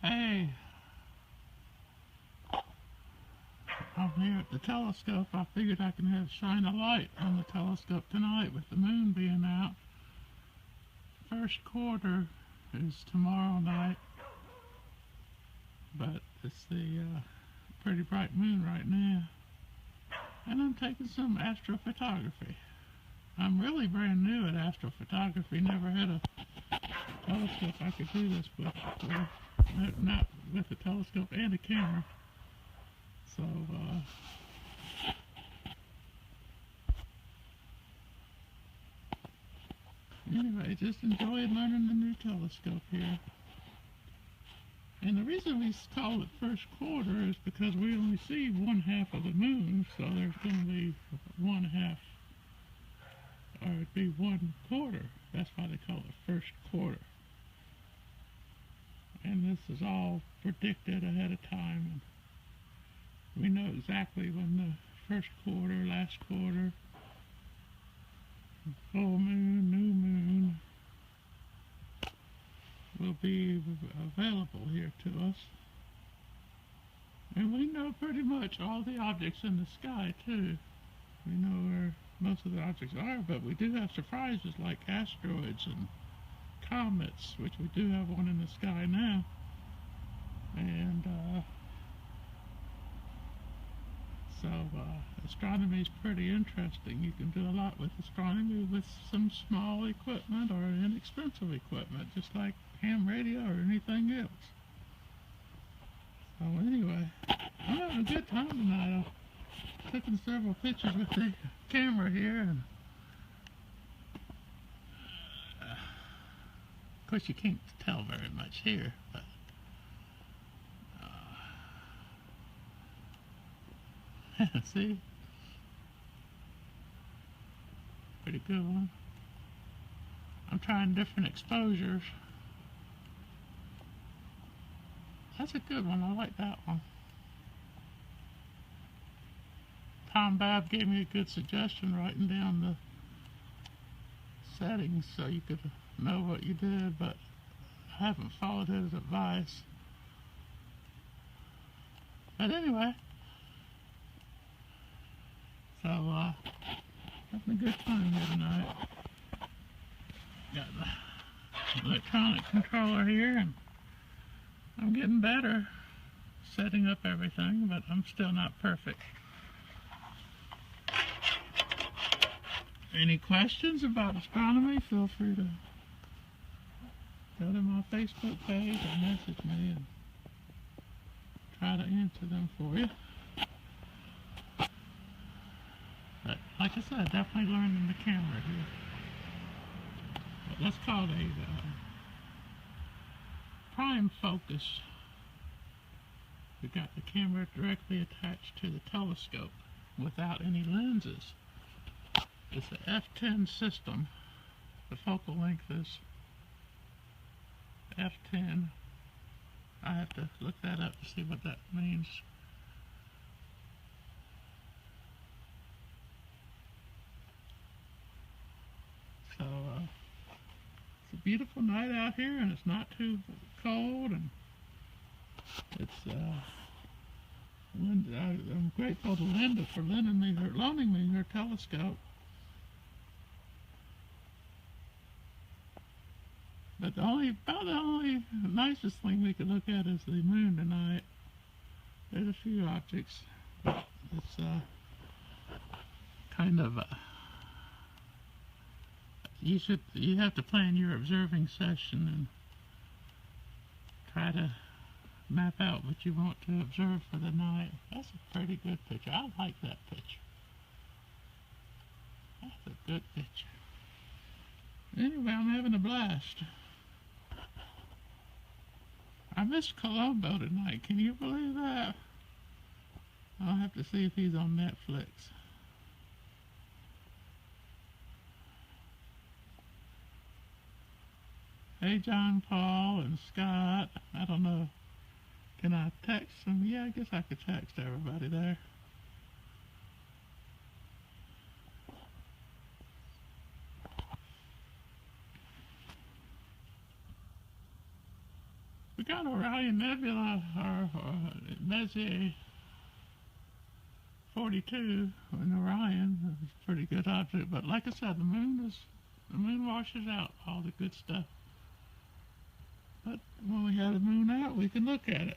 Hey, I'm here at the telescope. I figured I can shine a light on the telescope tonight with the moon being out. First quarter is tomorrow night, but it's the pretty bright moon right now. And I'm taking some astrophotography. I'm really brand new at astrophotography. Never had a telescope I could do this with before. Not with a telescope and a camera. So, anyway, just enjoyed learning the new telescope here. And the reason we call it first quarter is because we only see one half of the moon, so there's going to be one half, or it'd be 1/4. That's why they call it first quarter. And this is all predicted ahead of time. And we know exactly when the first quarter, last quarter, full moon, new moon will be available here to us. And we know pretty much all the objects in the sky too. We know where most of the objects are, but we do have surprises like asteroids and comets, which we do have one in the sky now. And so astronomy is pretty interesting. You can do a lot with astronomy with some small equipment or inexpensive equipment, just like ham radio or anything else. So anyway, I'm having a good time tonight. I've taken several pictures with the camera here, and of course you can't tell very much here, but see? Pretty good one. I'm trying different exposures. That's a good one. I like that one. Tom Babb gave me a good suggestion, writing down the settings so you could know what you did, but I haven't followed his advice. But anyway, so having a good time here tonight. Got the electronic controller here, and I'm getting better setting up everything, but I'm still not perfect. Any questions about astronomy, feel free to go to my Facebook page or message me and try to answer them for you. But like I said, definitely learning the camera here. But let's call it a prime focus. We got the camera directly attached to the telescope without any lenses. It's the F10 system. The focal length is F10. I have to look that up to see what that means. So it's a beautiful night out here, and it's not too cold, and it's I'm grateful to Linda for loaning me her telescope. But about the only nicest thing we could look at is the moon tonight. There's a few objects, but it's kind of you have to plan your observing session and try to map out what you want to observe for the night. That's a pretty good picture. I like that picture. That's a good picture. Anyway, I'm having a blast. I missed Colombo tonight. Can you believe that? I'll have to see if he's on Netflix. Hey, John Paul and Scott. I don't know. Can I text them? Yeah, I guess I could text everybody there. We We got Orion Nebula, or Messier 42 in Orion. It's a pretty good object, but like I said, the moon washes out all the good stuff. But when we have the moon out, we can look at it.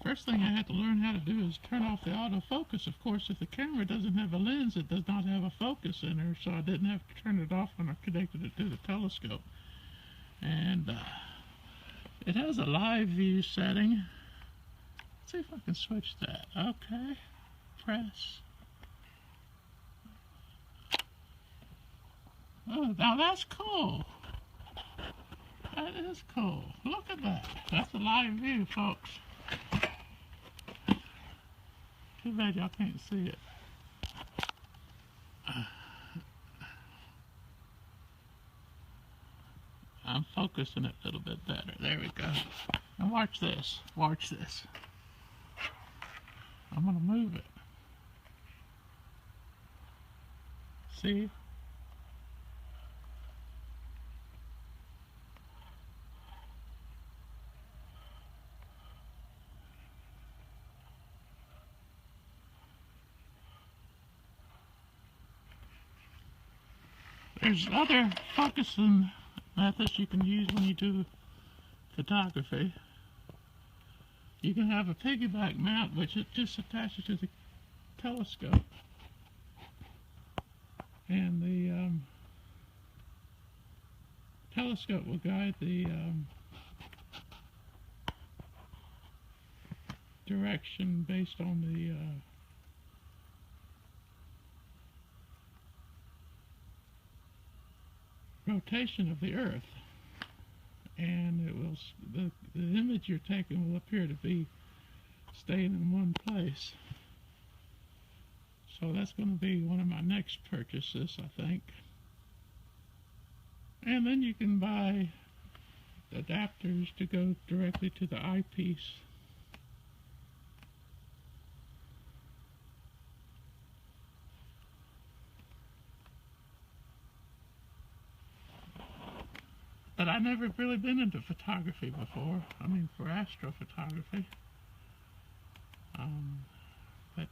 First thing I had to learn how to do is turn off the autofocus. Of course, if the camera doesn't have a lens, it does not have a focus in her, so I didn't have to turn it off when I connected it to the telescope. And it has a live view setting. Let's see if I can switch that. Okay, press. Oh, now that's cool. That is cool. Look at that. That's a live view, folks. Too bad y'all can't see it. I'm focusing it a little bit better. There we go. Now watch this. Watch this. I'm going to move it. See? There's other focusing methods you can use when you do photography. You can have a piggyback mount, which it just attaches to the telescope, and the telescope will guide the direction based on the rotation of the Earth, and it will the image you're taking will appear to be staying in one place. So that's going to be one of my next purchases, I think. And then you can buy adapters to go directly to the eyepiece. But I've never really been into photography before. I mean, for astrophotography. But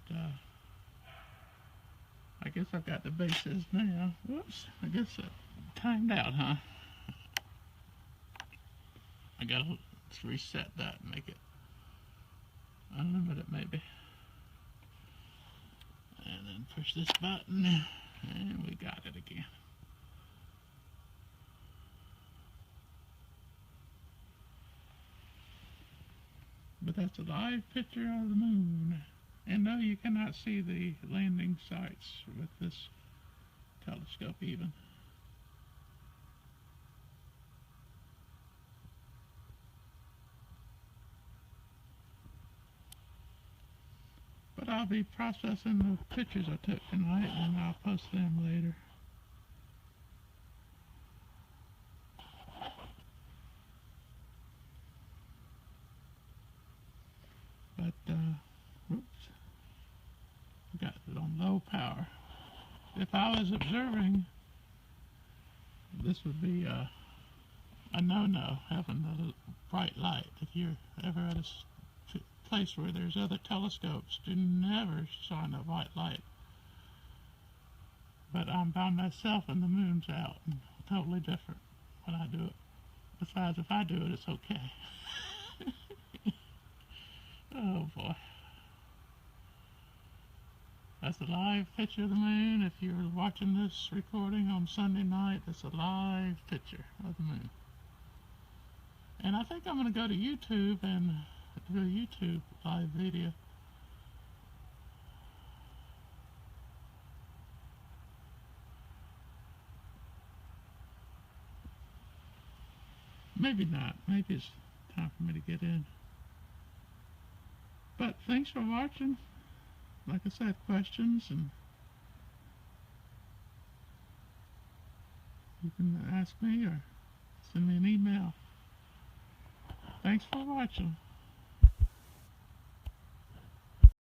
I guess I've got the bases now. Whoops, I guess it timed out, huh? I gotta reset that and make it unlimited, maybe. And then push this button, and we got it again. But that's a live picture of the moon. And no, you cannot see the landing sites with this telescope even. But I'll be processing the pictures I took tonight, and I'll post them later. But, oops, I got it on low power. If I was observing, this would be a no-no, having the bright light. If you're ever at a place where there's other telescopes, do never shine a white light. But I'm by myself and the moon's out, and totally different when I do it. Besides, if I do it, it's okay. Oh boy. That's a live picture of the moon. If you're watching this recording on Sunday night, that's a live picture of the moon. And I think I'm going to go to YouTube and do a YouTube live video. Maybe not. Maybe it's time for me to get in. But thanks for watching. Like I said, questions, and you can ask me or send me an email. Thanks for watching.